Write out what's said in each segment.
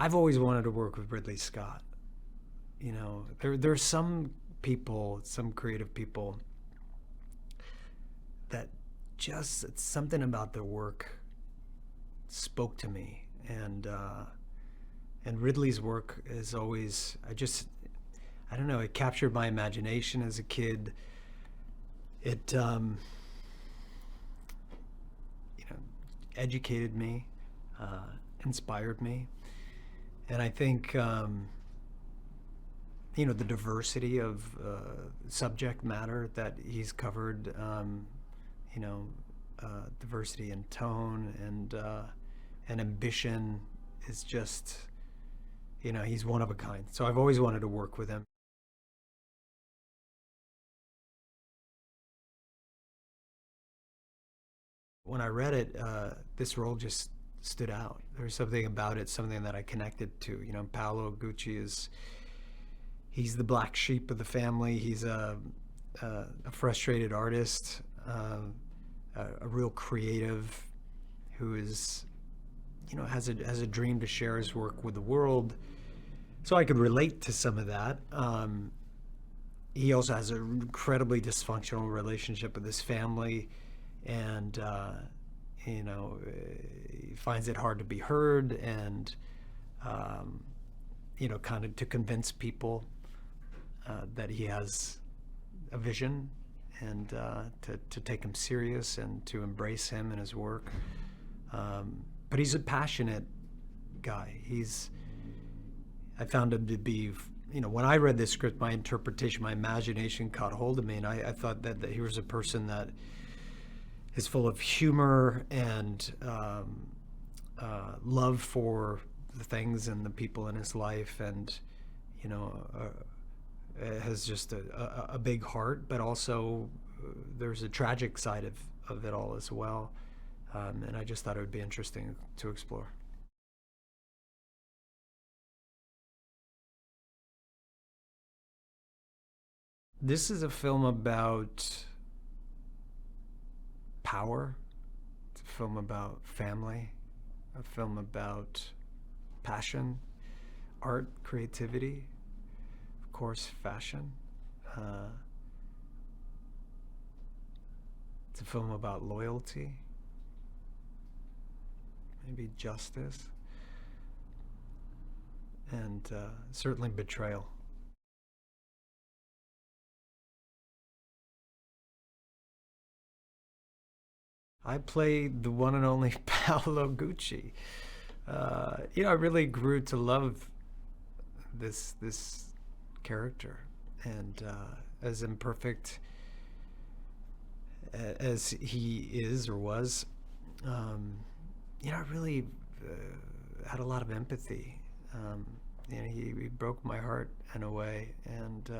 I've always wanted to work with Ridley Scott. There's some people, some creative people that just something about their work spoke to me, and Ridley's work is always I don't know, it captured my imagination as a kid. It educated me, inspired me, and I think the diversity of subject matter that he's covered, diversity in tone and ambition is just, he's one of a kind. So I've always wanted to work with him. When I read it, this role just stood out. There's something about it, something that I connected to. Paolo Gucci he's the black sheep of the family. He's a frustrated artist, a real creative who is, has a dream to share his work with the world. So I could relate to some of that. He also has an incredibly dysfunctional relationship with his family, and he finds it hard to be heard, and kind of to convince people that he has a vision, and to take him serious and to embrace him and his work. But he's a passionate guy. I found him to be, when I read this script, my interpretation, my imagination caught hold of me, and I thought that he was a person that is full of humor and love for the things and the people in his life, and has just a big heart, but also there's a tragic side of it all as well. And I just thought it would be interesting to explore. This is a film about power. It's a film about family, a film about passion, art, creativity, of course, fashion. It's a film about loyalty, maybe justice, and certainly betrayal. I played the one and only Paolo Gucci. I really grew to love this character, and as imperfect as he is or was, I really had a lot of empathy. He broke my heart in a way, and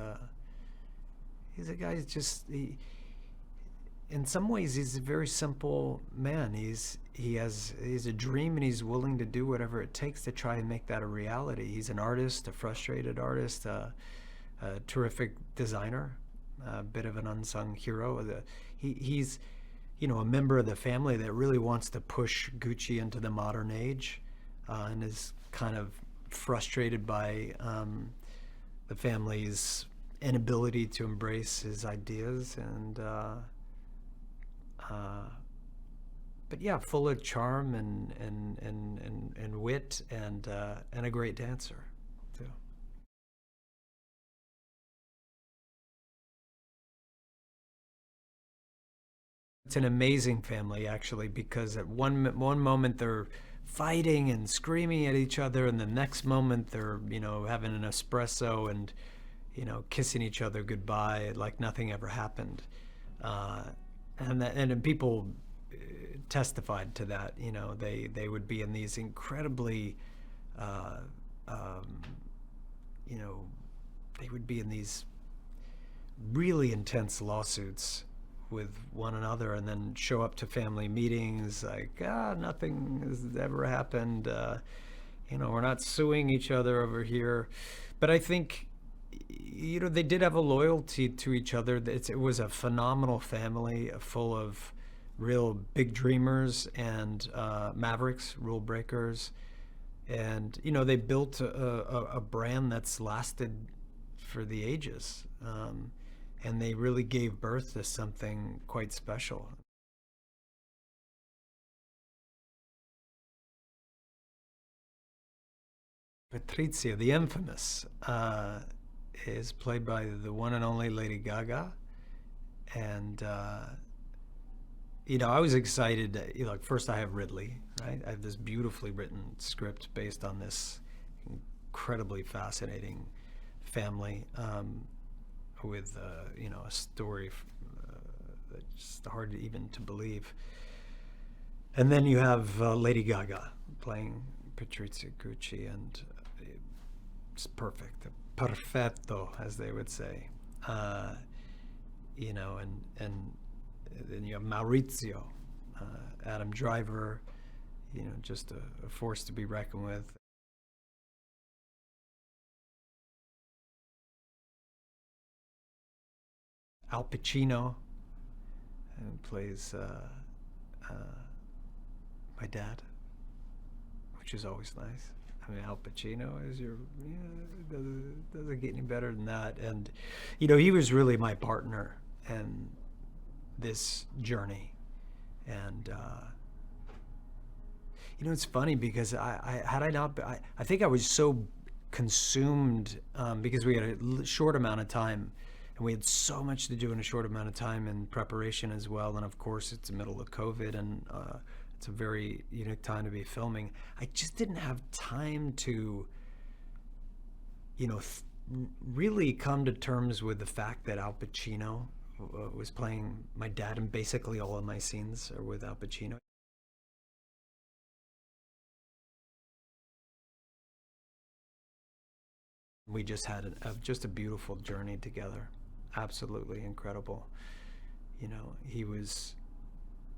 he's a guy who's just in some ways he's a very simple man. He's a dream, and he's willing to do whatever it takes to try and make that a reality. He's an artist, a frustrated artist, a terrific designer, a bit of an unsung hero. He's a member of the family that really wants to push Gucci into the modern age, and is kind of frustrated by the family's inability to embrace his ideas, and but yeah, full of charm and wit, and a great dancer too. It's an amazing family, actually, because at one moment they're fighting and screaming at each other, and the next moment they're having an espresso and kissing each other goodbye like nothing ever happened. And people testified to that. They would be in these incredibly they would be in these really intense lawsuits with one another, and then show up to family meetings like, nothing has ever happened, we're not suing each other over here. But I think they did have a loyalty to each other. It was a phenomenal family, full of real big dreamers and mavericks, rule breakers. And they built a brand that's lasted for the ages, and they really gave birth to something quite special. Patrizia, the infamous, is played by the one and only Lady Gaga, and I was excited. Like first, I have Ridley, right? I have this beautifully written script based on this incredibly fascinating family, with a story that's just hard to even to believe. And then you have Lady Gaga playing Patrizia Gucci, and it's perfect, perfetto, as they would say. Uh, and then you have Maurizio, Adam Driver, just a force to be reckoned with. Al Pacino, who plays uh, my dad, which is always nice. I mean, Al Pacino is doesn't get any better than that. And, he was really my partner in this journey. And, it's funny because I had I not, I think I was so consumed, because we had a short amount of time, and we had so much to do in a short amount of time in preparation as well. And of course, it's the middle of COVID, and it's a very unique time to be filming. I just didn't have time to, really come to terms with the fact that Al Pacino was playing my dad, and basically all of my scenes are with Al Pacino. We just had just a beautiful journey together. Absolutely incredible. He was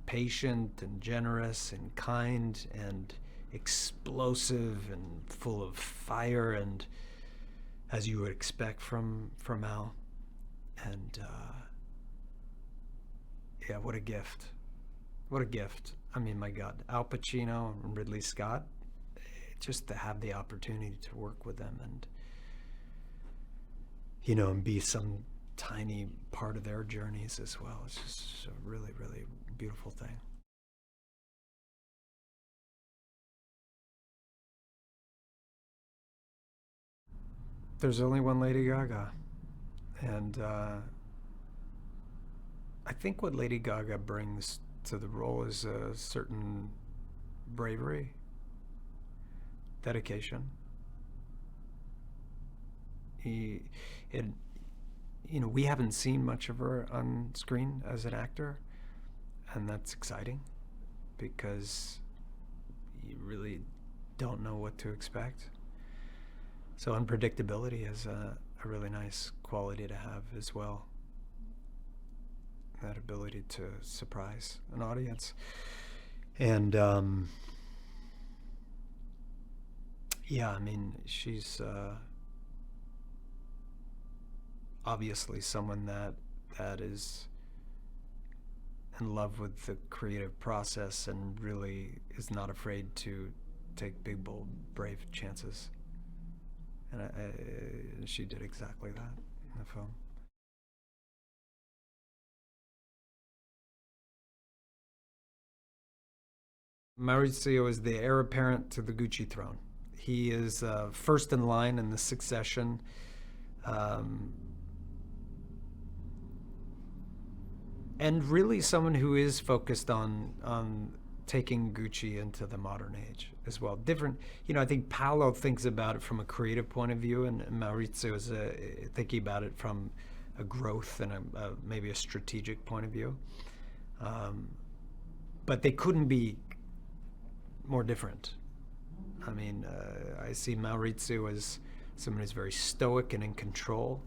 patient and generous and kind and explosive and full of fire, and as you would expect from Al. And yeah, what a gift! What a gift! I mean, my God, Al Pacino and Ridley Scott. Just to have the opportunity to work with them, and be some tiny part of their journeys as well. It's just a really, really beautiful thing. There's only one Lady Gaga, and I think what Lady Gaga brings to the role is a certain bravery, dedication. He, it, we haven't seen much of her on screen as an actor, and that's exciting because you really don't know what to expect. So unpredictability is a really nice quality to have as well. That ability to surprise an audience. And yeah, I mean, she's obviously someone that is in love with the creative process and really is not afraid to take big, bold, brave chances. And she did exactly that in the film. Maurizio is the heir apparent to the Gucci throne. He is first in line in the succession. Um, and really someone who is focused on taking Gucci into the modern age as well. Different, I think Paolo thinks about it from a creative point of view, and Maurizio is thinking about it from a growth and maybe a strategic point of view. Um, but they couldn't be more different. I mean, I see Maurizio as someone who's very stoic and in control,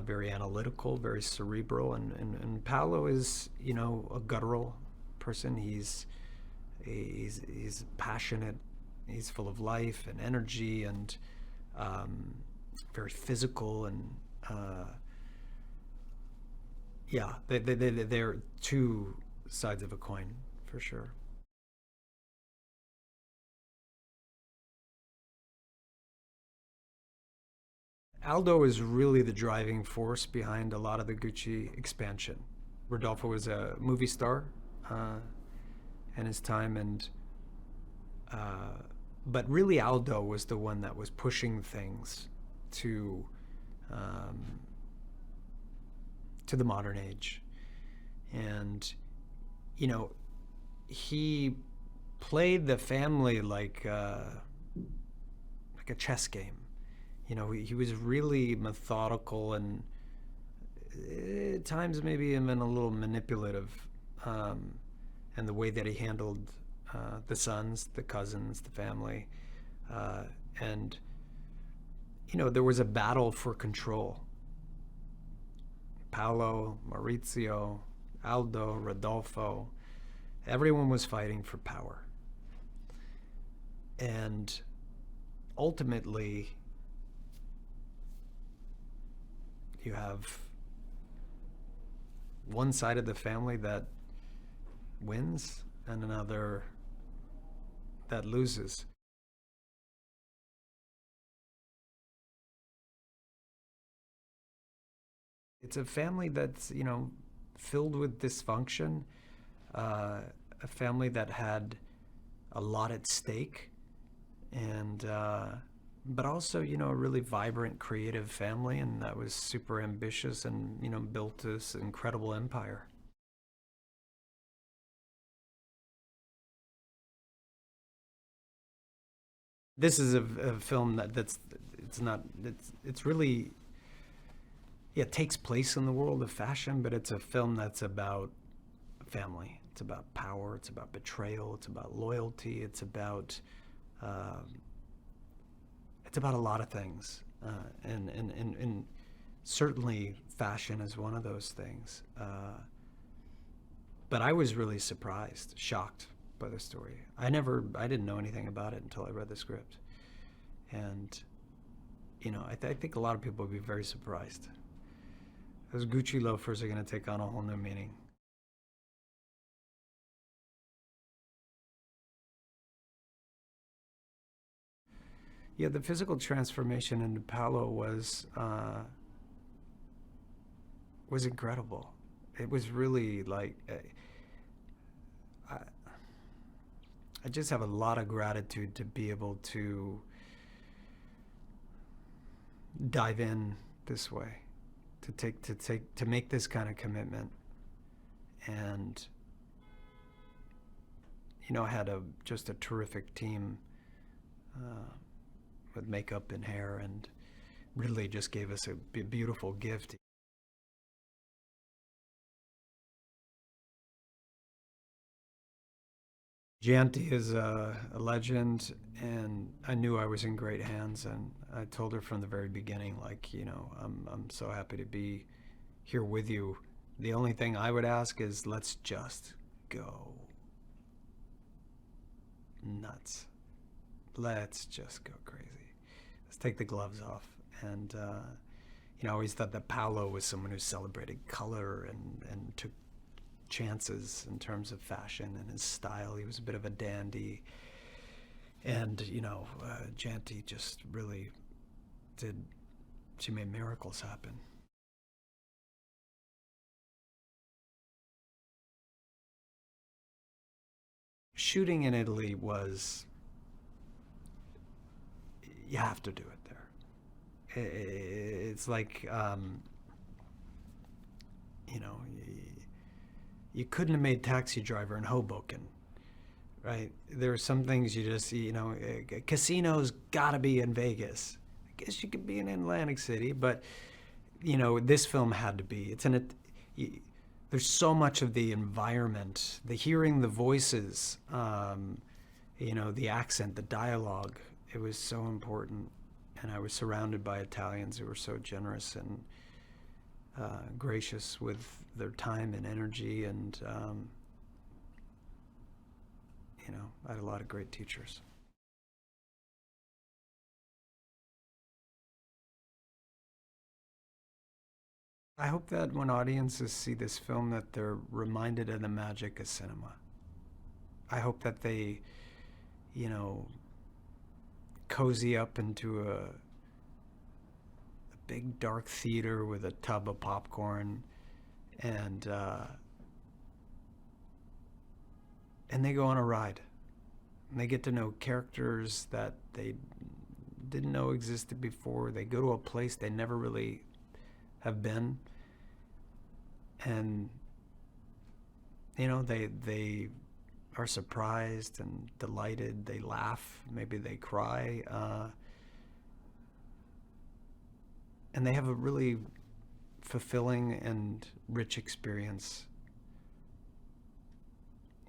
very analytical, very cerebral, and Paolo is, a guttural person. He's passionate. He's full of life and energy, and very physical, and yeah, they're two sides of a coin for sure. Aldo is really the driving force behind a lot of the Gucci expansion. Rodolfo was a movie star uh, in his time, and uh, but really Aldo was the one that was pushing things to um, to the modern age, and you know he played the family like a chess game. You know, he was really methodical and at times maybe even a little manipulative, um, and the way that he handled the sons, the cousins, the family, uh, and there was a battle for control. Paolo, Maurizio, Aldo, Rodolfo, everyone was fighting for power, and ultimately, you have one side of the family that wins and another that loses. It's a family that's, filled with dysfunction, uh, a family that had a lot at stake, and but also, a really vibrant, creative family, and that was super ambitious and, built this incredible empire. This is a film that's it's not it's really, yeah, it takes place in the world of fashion, but it's a film that's about family. It's about power. It's about betrayal. It's about loyalty. Um, it's about a lot of things, and certainly fashion is one of those things. But I was really surprised, shocked by the story. I didn't know anything about it until I read the script, and I think a lot of people would be very surprised. Those Gucci loafers are going to take on a whole new meaning. Yeah, the physical transformation in Paolo was incredible. It was really like I, I just have a lot of gratitude to be able to dive in this way, to make this kind of commitment, and I had just a terrific team uh, with makeup and hair, and really just gave us a beautiful gift. Gianti is a legend, and I knew I was in great hands. And I told her from the very beginning, like, I'm so happy to be here with you. The only thing I would ask is let's just go nuts. Let's just go crazy. Let's take the gloves off. And I always thought that Paolo was someone who celebrated color and took chances in terms of fashion and his style. He was a bit of a dandy, and Janty just really did. She made miracles happen. Shooting in Italy was, you have to do it there. It's like, you know, you couldn't have made Taxi Driver in Hoboken, right? There are some things you just, a casino's got to be in Vegas. I guess you could be in Atlantic City, but this film had to be. There's so much of the environment, the hearing the voices, the accent, the dialogue. It was so important, and I was surrounded by Italians who were so generous and gracious with their time and energy, and I had a lot of great teachers. I hope that when audiences see this film that they're reminded of the magic of cinema. I hope that they, you know, cozy up into a big dark theater with a tub of popcorn, and they go on a ride. And they get to know characters that they didn't know existed before. They go to a place they never really have been, and they are surprised and delighted. They laugh, maybe they cry, and they have a really fulfilling and rich experience.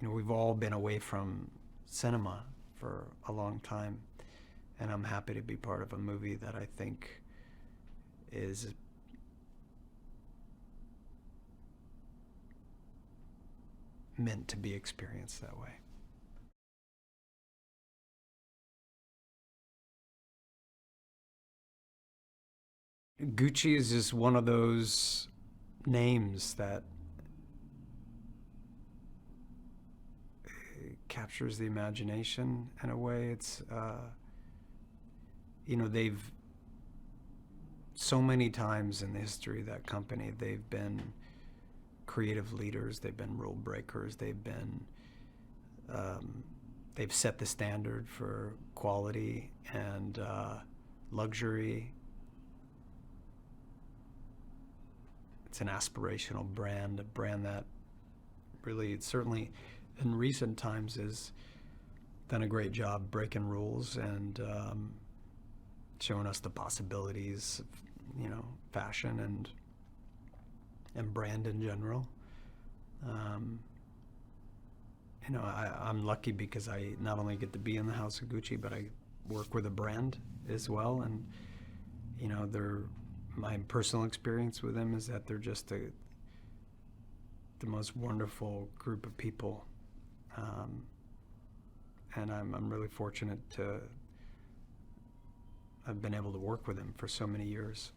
We've all been away from cinema for a long time, and I'm happy to be part of a movie that I think is meant to be experienced that way. Gucci is just one of those names that captures the imagination in a way. It's they've so many times in the history of that company, they've been creative leaders, they've been rule breakers, they've set the standard for quality and luxury. It's an aspirational brand, a brand that really, certainly in recent times, has done a great job breaking rules and showing us the possibilities of, fashion and brand in general. I'm lucky because I not only get to be in the house of Gucci, but I work with a brand as well. And my personal experience with them is that they're just the most wonderful group of people, and I'm really fortunate to have been able to work with them for so many years.